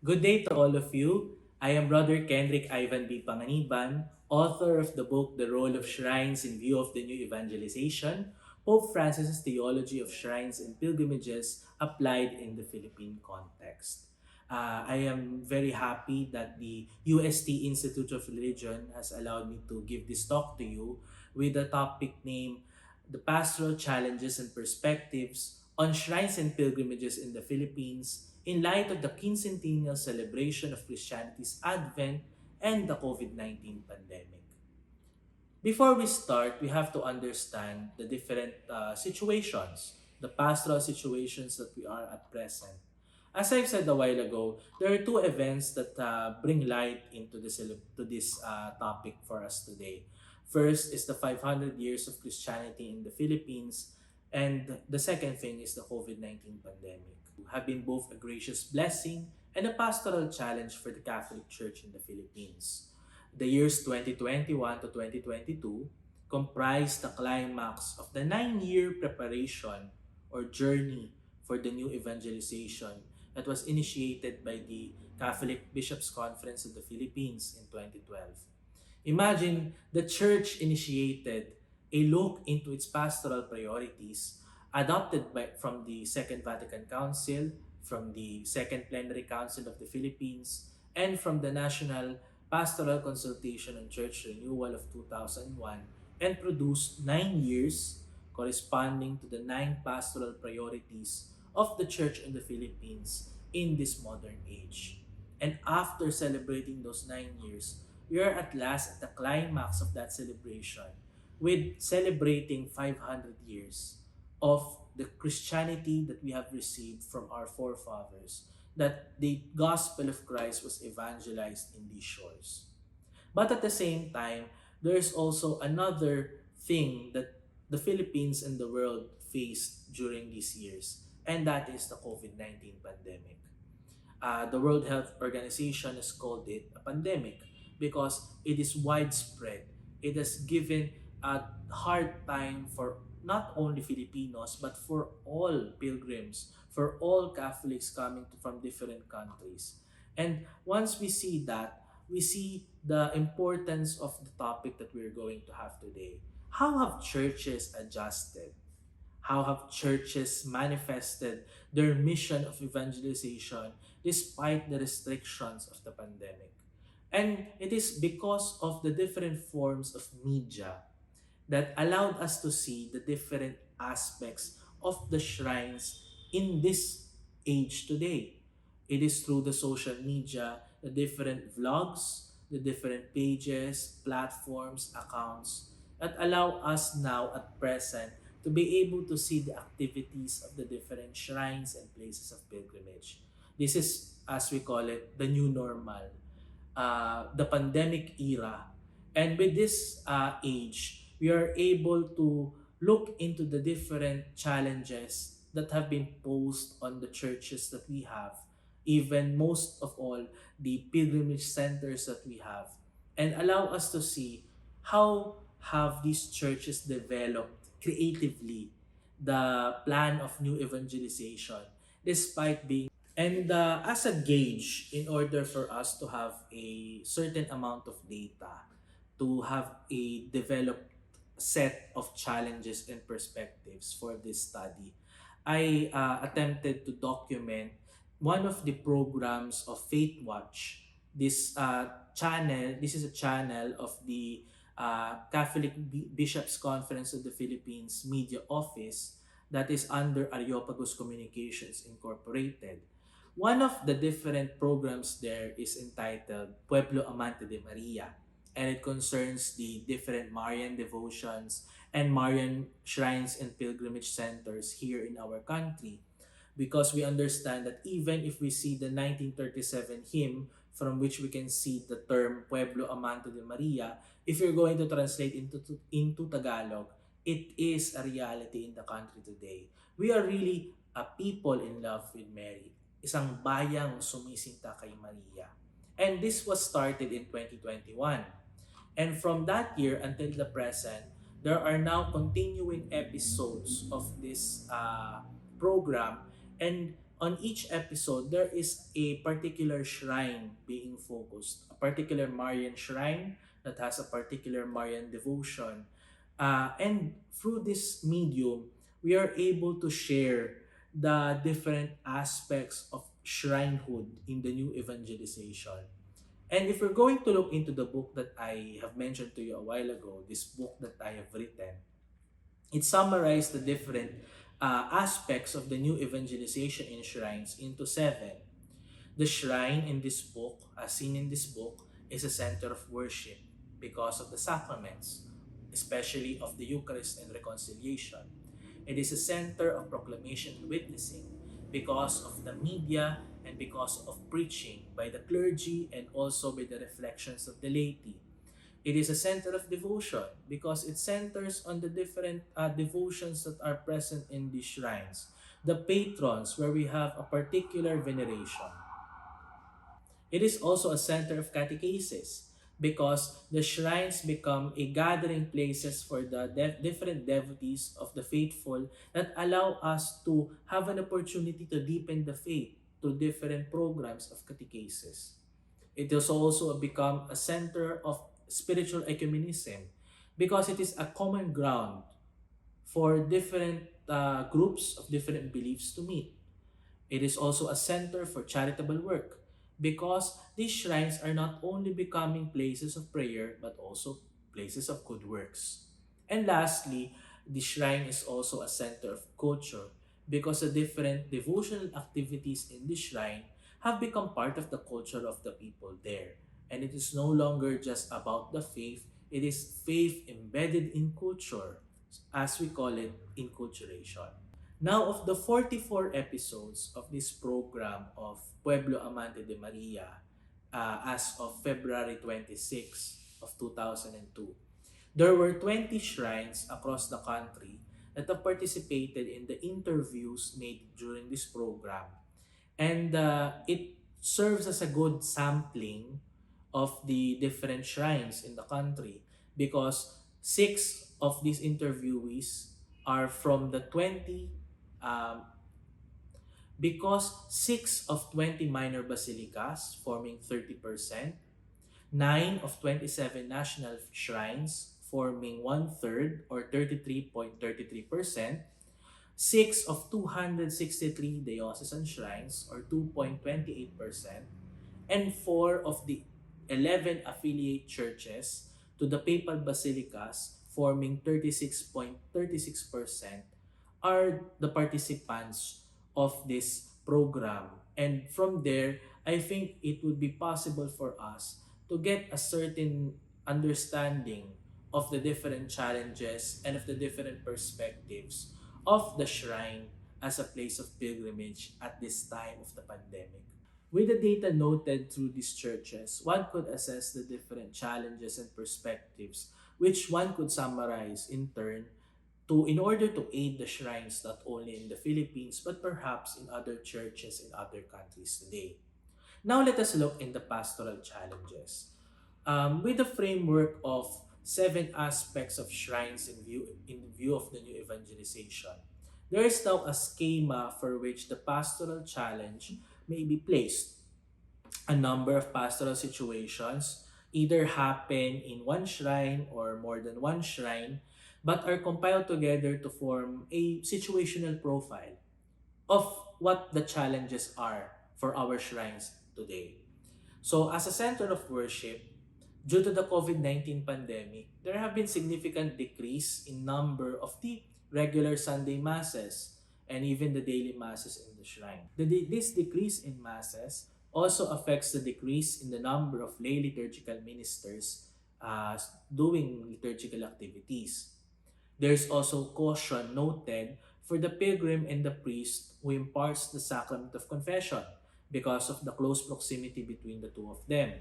Good day to all of you. I am Brother Kendrick Ivan B. Panganiban, author of the book The Role of Shrines in View of the New Evangelization, Pope Francis's Theology of Shrines and Pilgrimages Applied in the Philippine Context. I am very happy that the UST Institute of Religion has allowed me to give this talk to you with the topic named The Pastoral Challenges and Perspectives on Shrines and Pilgrimages in the Philippines in light of the Quincentennial celebration of Christianity's Advent and the COVID-19 pandemic. Before we start, we have to understand the different situations, the pastoral situations that we are at present. As I've said a while ago, there are two events that bring light into this topic for us today. First is the 500 years of Christianity in the Philippines, and the second thing is the COVID-19 pandemic. Have been both a gracious blessing and a pastoral challenge for the Catholic Church in the Philippines. The years 2021 to 2022 comprise the climax of the 9-year preparation or journey for the new evangelization that was initiated by the Catholic Bishops' Conference of the Philippines in 2012. Imagine the Church initiated a look into its pastoral priorities adopted from the Second Vatican Council, from the Second Plenary Council of the Philippines, and from the National Pastoral Consultation on Church Renewal of 2001, and produced 9 years corresponding to the 9 pastoral priorities of the Church in the Philippines in this modern age. And after celebrating those 9 years, we are at last at the climax of that celebration with celebrating 500 years of the Christianity that we have received from our forefathers, that the gospel of Christ was evangelized in these shores. But at the same time, there's also another thing that the Philippines and the world faced during these years, and that is the COVID-19 pandemic. The World Health Organization has called it a pandemic because it is widespread. It has given a hard time for not only Filipinos but for all pilgrims, for all Catholics coming from different countries. And once we see that, we see the importance of the topic that we're going to have today. How have churches adjusted? How have churches manifested their mission of evangelization despite the restrictions of the pandemic? And it is because of the different forms of media that allowed us to see the different aspects of the shrines in this age today. It is through the social media, the different vlogs, the different pages, platforms, accounts that allow us now at present to be able to see the activities of the different shrines and places of pilgrimage. This is, as we call it, the new normal, the pandemic era. And with this age, we are able to look into the different challenges that have been posed on the churches that we have, even most of all, the pilgrimage centers that we have, and allow us to see how have these churches developed creatively the plan of new evangelization despite being and as a gauge, in order for us to have a certain amount of data, to have a developed set of challenges and perspectives for this study, I attempted to document one of the programs of Faith Watch. This is a channel of the Catholic Bishops Conference of the Philippines Media Office that is under Areopagus Communications Incorporated. One of the different programs there is entitled Pueblo Amante de Maria, and it concerns the different Marian devotions and Marian shrines and pilgrimage centers here in our country. Because we understand that even if we see the 1937 hymn from which we can see the term Pueblo Amante de Maria, if you're going to translate into Tagalog, it is a reality in the country today. We are really a people in love with Mary, isang bayang sumisinta kay Maria. And this was started in 2021. And from that year until the present, there are now continuing episodes of this program. And on each episode, there is a particular shrine being focused, a particular Marian shrine that has a particular Marian devotion. And through this medium, we are able to share the different aspects of shrinehood in the new evangelization. And if we're going to look into the book that I have mentioned to you a while ago, this book that I have written, it summarized the different aspects of the new evangelization in shrines into seven. The shrine in this book, as seen in this book, is a center of worship because of the sacraments, especially of the Eucharist and reconciliation. It is a center of proclamation and witnessing because of the media and because of preaching by the clergy and also by the reflections of the laity. It is a center of devotion because it centers on the different devotions that are present in these shrines. The patrons, where we have a particular veneration. It is also a center of catechesis because the shrines become a gathering places for the different devotees of the faithful that allow us to have an opportunity to deepen the faith to different programs of catechesis. It has also become a center of spiritual ecumenism because it is a common ground for different groups of different beliefs to meet. It is also a center for charitable work because these shrines are not only becoming places of prayer but also places of good works. And lastly, the shrine is also a center of culture because the different devotional activities in the shrine have become part of the culture of the people there. And it is no longer just about the faith, it is faith embedded in culture, as we call it, enculturation. Now, of the 44 episodes of this program of Pueblo Amante de Maria as of February 26 of 2002, there were 20 shrines across the country that have participated in the interviews made during this program. And it serves as a good sampling of the different shrines in the country because six of these interviewees are from the 20 um, because 6 of 20 minor basilicas forming 30%, 9 of 27 national shrines forming one third or 33.33%, 6 of 263 diocesan shrines or 2.28%, and 4 of the 11 affiliate churches to the papal basilicas forming 36.36% are the participants of this program. And from there, I think it would be possible for us to get a certain understanding of the different challenges and of the different perspectives of the shrine as a place of pilgrimage at this time of the pandemic. With the data noted through these churches, one could assess the different challenges and perspectives, which one could summarize in turn to in order to aid the shrines not only in the Philippines but perhaps in other churches in other countries today. Now let us look in the pastoral challenges. With the framework of seven aspects of shrines in view of the new evangelization, there is now a schema for which the pastoral challenge may be placed. A number of pastoral situations either happen in one shrine or more than one shrine, but are compiled together to form a situational profile of what the challenges are for our shrines today. So, as a center of worship, due to the COVID-19 pandemic, there have been significant decrease in number of the regular Sunday masses and even the daily masses in the shrine. This decrease in masses also affects the decrease in the number of lay liturgical ministers doing liturgical activities. There's also caution noted for the pilgrim and the priest who imparts the sacrament of confession because of the close proximity between the two of them.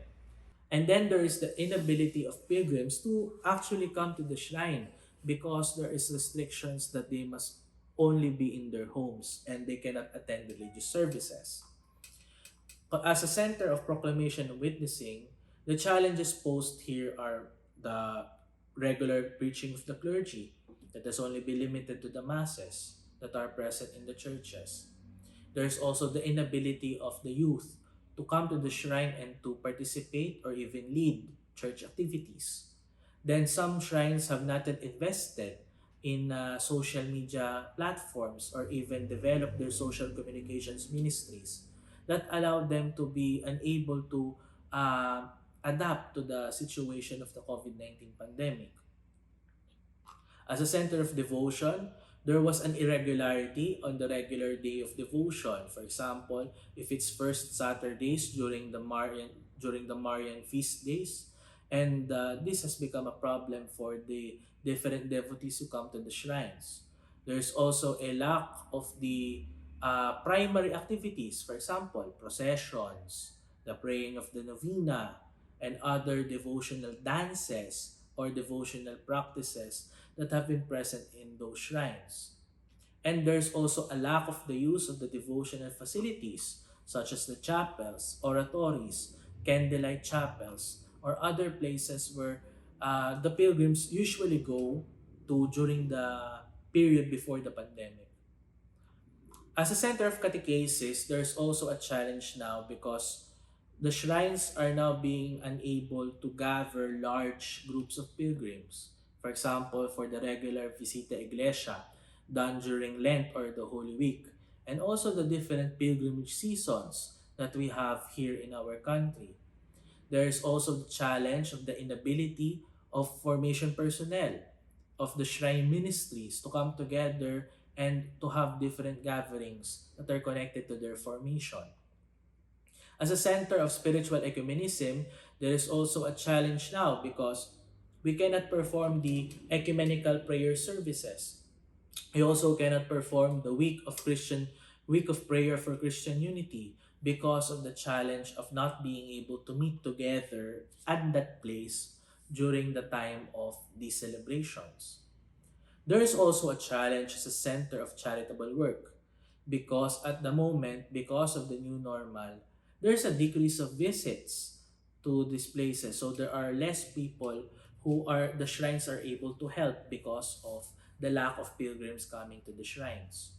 And then there is the inability of pilgrims to actually come to the shrine because there is restrictions that they must only be in their homes and they cannot attend religious services. But as a center of proclamation and witnessing, the challenges posed here are the regular preaching of the clergy that has only been limited to the masses that are present in the churches. There's also the inability of the youth to come to the shrine and to participate or even lead church activities. Then some shrines have not yet invested in social media platforms or even developed their social communications ministries that allow them to be unable to uh, adapt to the situation of the COVID-19 pandemic. As a center of devotion, there was an irregularity on the regular day of devotion. For example, if it's first Saturdays during the Marian feast days, and this has become a problem for the different devotees who come to the shrines. There's also a lack of the primary activities, for example, processions, the praying of the novena, and other devotional dances or devotional practices that have been present in those shrines. And there's also a lack of the use of the devotional facilities such as the chapels, oratories, candlelight chapels, or other places where the pilgrims usually go to during the period before the pandemic. As a center of catechesis, there's also a challenge now because the shrines are now being unable to gather large groups of pilgrims. For example, for the regular Visita Iglesia done during Lent or the Holy Week, and also the different pilgrimage seasons that we have here in our country. There is also the challenge of the inability of formation personnel of the shrine ministries to come together and to have different gatherings that are connected to their formation. As a center of spiritual ecumenism, there is also a challenge now because we cannot perform the ecumenical prayer services. We also cannot perform the week of prayer for Christian unity because of the challenge of not being able to meet together at that place during the time of these celebrations. There is also a challenge as a center of charitable work because at the moment, because of the new normal, there's a decrease of visits to these places. So there are less people who are the shrines are able to help because of the lack of pilgrims coming to the shrines.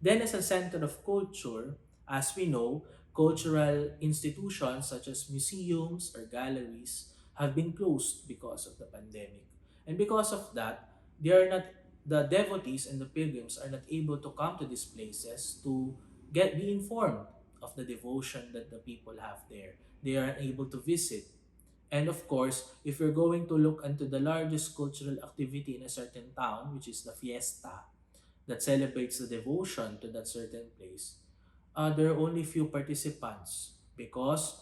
Then as a center of culture, as we know, cultural institutions such as museums or galleries have been closed because of the pandemic. And because of that, they are not the devotees and the pilgrims are not able to come to these places to be informed of the devotion that the people have there. They are unable to visit. And of course, if you're going to look into the largest cultural activity in a certain town, which is the fiesta, that celebrates the devotion to that certain place, there are only few participants because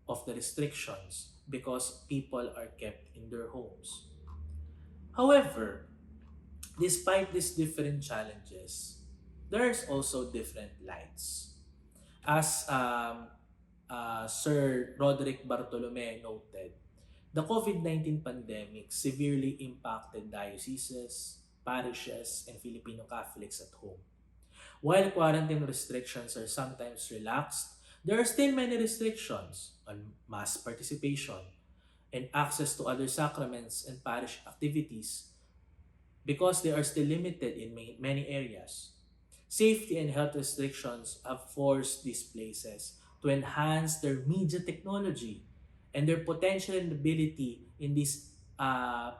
of the restrictions, because people are kept in their homes. However, despite these different challenges, there's also different lights. As Sir Roderick Bartolome noted, the COVID-19 pandemic severely impacted dioceses, parishes, and Filipino Catholics at home. While quarantine restrictions are sometimes relaxed, there are still many restrictions on mass participation and access to other sacraments and parish activities because they are still limited in many areas. Safety and health restrictions have forced these places to enhance their media technology and their potential and ability in these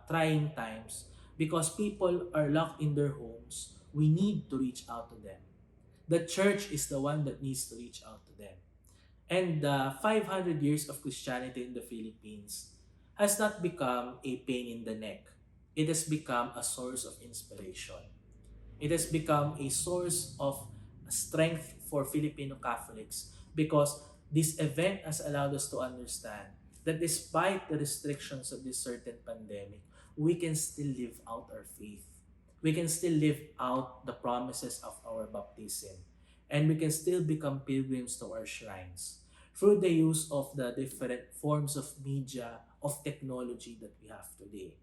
trying times because people are locked in their homes. We need to reach out to them. The church is the one that needs to reach out to them. And the 500 years of Christianity in the Philippines has not become a pain in the neck. It has become a source of inspiration. It has become a source of strength for Filipino Catholics because this event has allowed us to understand that despite the restrictions of this certain pandemic, we can still live out our faith. We can still live out the promises of our baptism. And we can still become pilgrims to our shrines through the use of the different forms of media, of technology that we have today.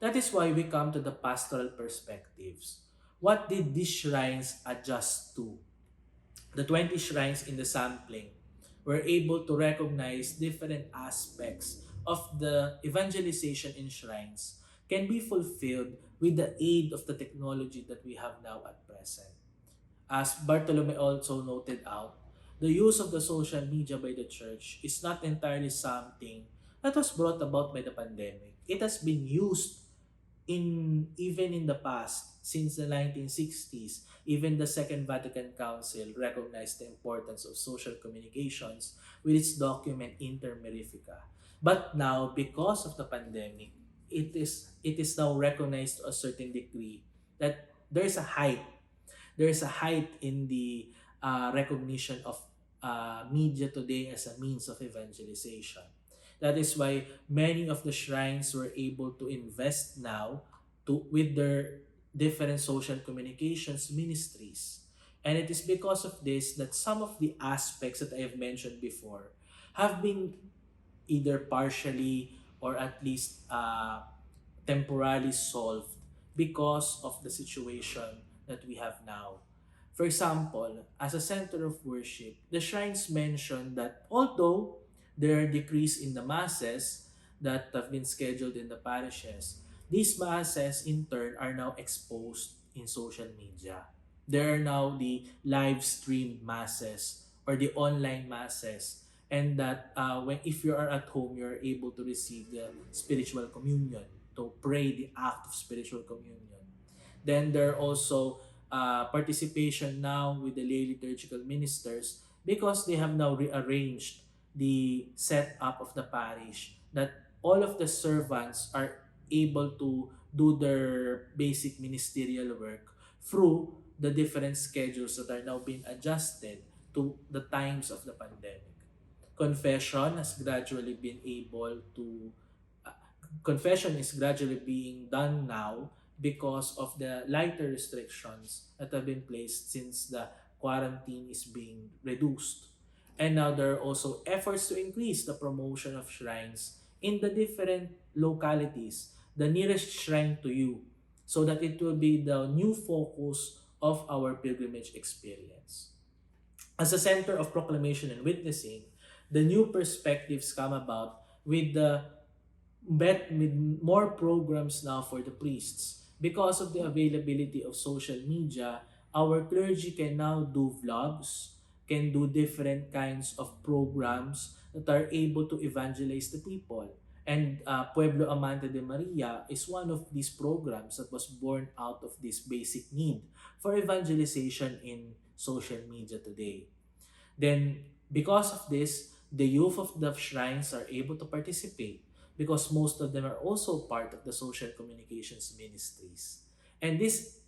That is why we come to the pastoral perspectives. What did these shrines adjust to? The 20 shrines in the sampling were able to recognize different aspects of the evangelization in shrines can be fulfilled with the aid of the technology that we have now at present. As Bartolome also noted out, the use of the social media by the church is not entirely something that was brought about by the pandemic. It has been used in even in the past since the 1960s. Even the Second Vatican Council recognized the importance of social communications with its document Inter Mirifica. But now, because of the pandemic, it is now recognized to a certain degree that there's a height in the recognition of media today as a means of evangelization. That is why many of the shrines were able to invest now with their different social communications ministries. And it is because of this that some of the aspects that I have mentioned before have been either partially or at least temporarily solved because of the situation that we have now. For example, as a center of worship, the shrines mention that although there are decrees in the masses that have been scheduled in the parishes, these masses in turn are now exposed in social media. There are now the live stream masses or the online masses, and that when if you are at home, you are able to receive the spiritual communion, to pray the act of spiritual communion. Then there are also participation now with the lay liturgical ministers because they have now rearranged the setup of the parish that all of the servants are able to do their basic ministerial work through the different schedules that are now being adjusted to the times of the pandemic. Confession has gradually been able to uh, Confession is gradually being done now because of the lighter restrictions that have been placed since the quarantine is being reduced. And now there are also efforts to increase the promotion of shrines in the different localities, the nearest shrine to you, so that it will be the new focus of our pilgrimage experience. As a center of proclamation and witnessing, the new perspectives come about with with more programs now for the priests. Because of the availability of social media, our clergy can now do vlogs, can do different kinds of programs that are able to evangelize the people. And Pueblo Amante de Maria is one of these programs that was born out of this basic need for evangelization in social media today. Then, because of this, the youth of the shrines are able to participate because most of them are also part of the social communications ministries. And this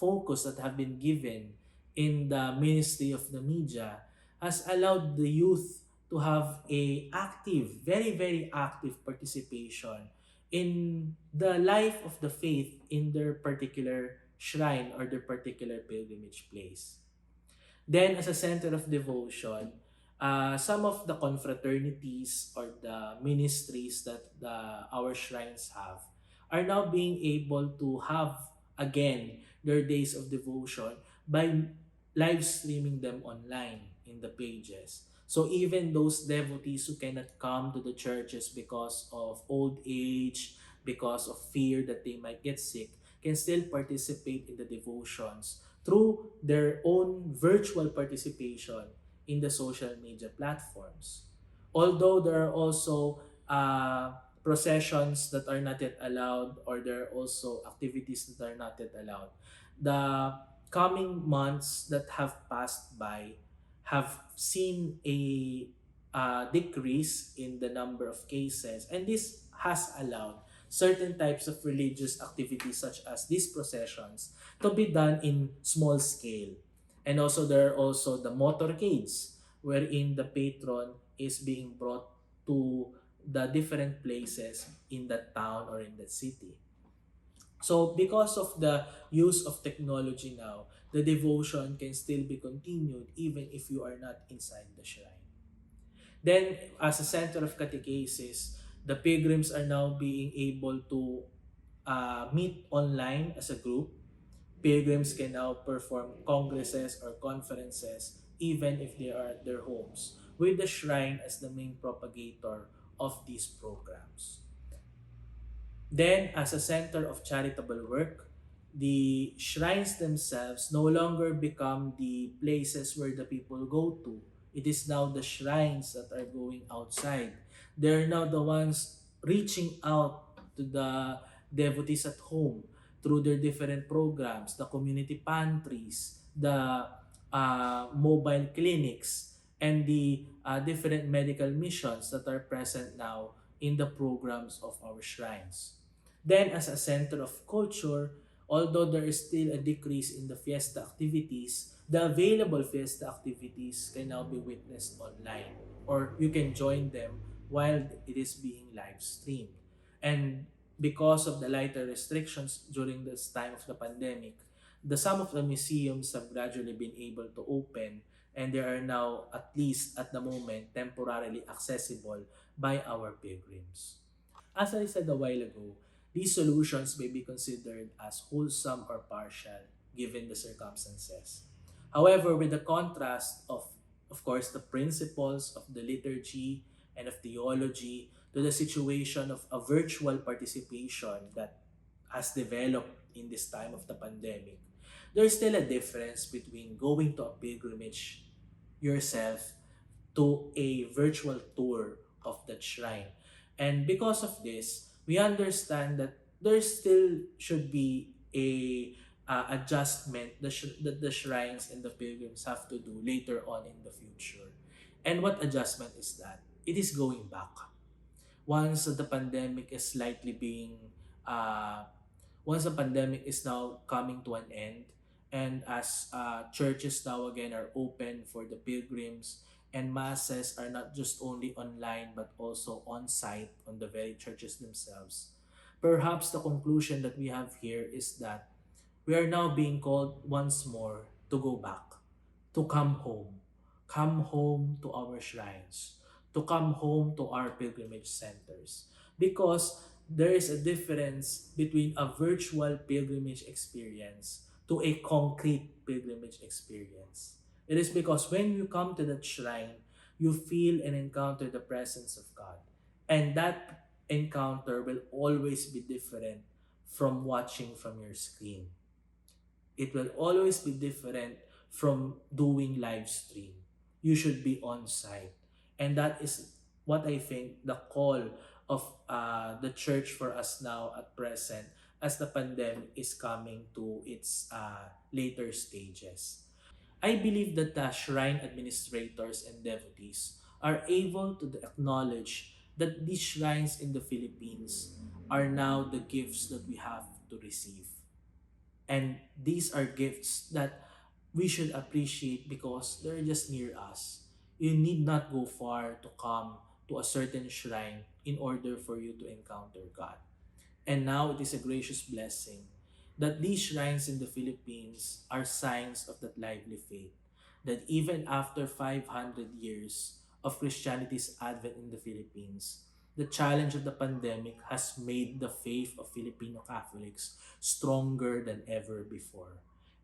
focus that have been given in the ministry of the media has allowed the youth to have a active, very, very active participation in the life of the faith in their particular shrine or their particular pilgrimage place. Then, as a center of devotion, some of the confraternities or the ministries that our shrines have are now being able to have again their days of devotion by live streaming them online in the pages. So even those devotees who cannot come to the churches because of old age, because of fear that they might get sick, can still participate in the devotions through their own virtual participation in the social media platforms. Although there are also processions that are not yet allowed, or there are also activities that are not yet allowed, the coming months that have passed by have seen a decrease in the number of cases, and this has allowed certain types of religious activities such as these processions to be done in small scale. And also there are also the motorcades wherein the patron is being brought to the different places in that town or in that city. So because of the use of technology now, the devotion can still be continued even if you are not inside the shrine. Then, as a center of catechesis, the pilgrims are now being able to meet online as a group. Pilgrims can now perform congresses or conferences even if they are at their homes, with the shrine as the main propagator of these programs. Then, as a center of charitable work, the shrines themselves no longer become the places where the people go to. It is now the shrines that are going outside. They're now the ones reaching out to the devotees at home through their different programs, the community pantries, the mobile clinics, and the different medical missions that are present now in the programs of our shrines. Then, as a center of culture, although there is still a decrease in the fiesta activities, the available fiesta activities can now be witnessed online, or you can join them while it is being live streamed. And because of the lighter restrictions during this time of the pandemic, the some of the museums have gradually been able to open, and they are now, at least at the moment, temporarily accessible by our pilgrims. As I said a while ago, these solutions may be considered as wholesome or partial given the circumstances. However, with the contrast of course, the principles of the liturgy and of theology to the situation of a virtual participation that has developed in this time of the pandemic, there's still a difference between going to a pilgrimage yourself to a virtual tour of that shrine. And because of this, we understand that there still should be a adjustment that the shrines and the pilgrims have to do later on in the future. And what adjustment is that? It is going back. Once the pandemic is slightly being uh, once the pandemic is now coming to an end, and as churches now again are open for the pilgrims, and masses are not just only online but also on site on the very churches themselves, perhaps the conclusion that we have here is that we are now being called once more to go back, to come home to our shrines, to come home to our pilgrimage centers. Because there is a difference between a virtual pilgrimage experience to a concrete pilgrimage experience. It is because when you come to that shrine, you feel and encounter the presence of God. And that encounter will always be different from watching from your screen. It will always be different from doing live stream. You should be on site. And that is what I think the call of the church for us now at present, as the pandemic is coming to its later stages. I believe that the shrine administrators and devotees are able to acknowledge that these shrines in the Philippines are now the gifts that we have to receive. And these are gifts that we should appreciate because they're just near us. You need not go far to come to a certain shrine in order for you to encounter God. And now it is a gracious blessing that these shrines in the Philippines are signs of that lively faith. That even after 500 years of Christianity's advent in the Philippines, the challenge of the pandemic has made the faith of Filipino Catholics stronger than ever before.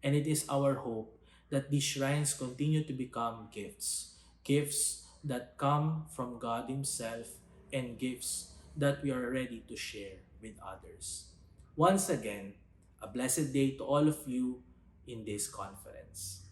And it is our hope that these shrines continue to become gifts, gifts that come from God Himself, and gifts that we are ready to share with others. Once again, a blessed day to all of you in this conference.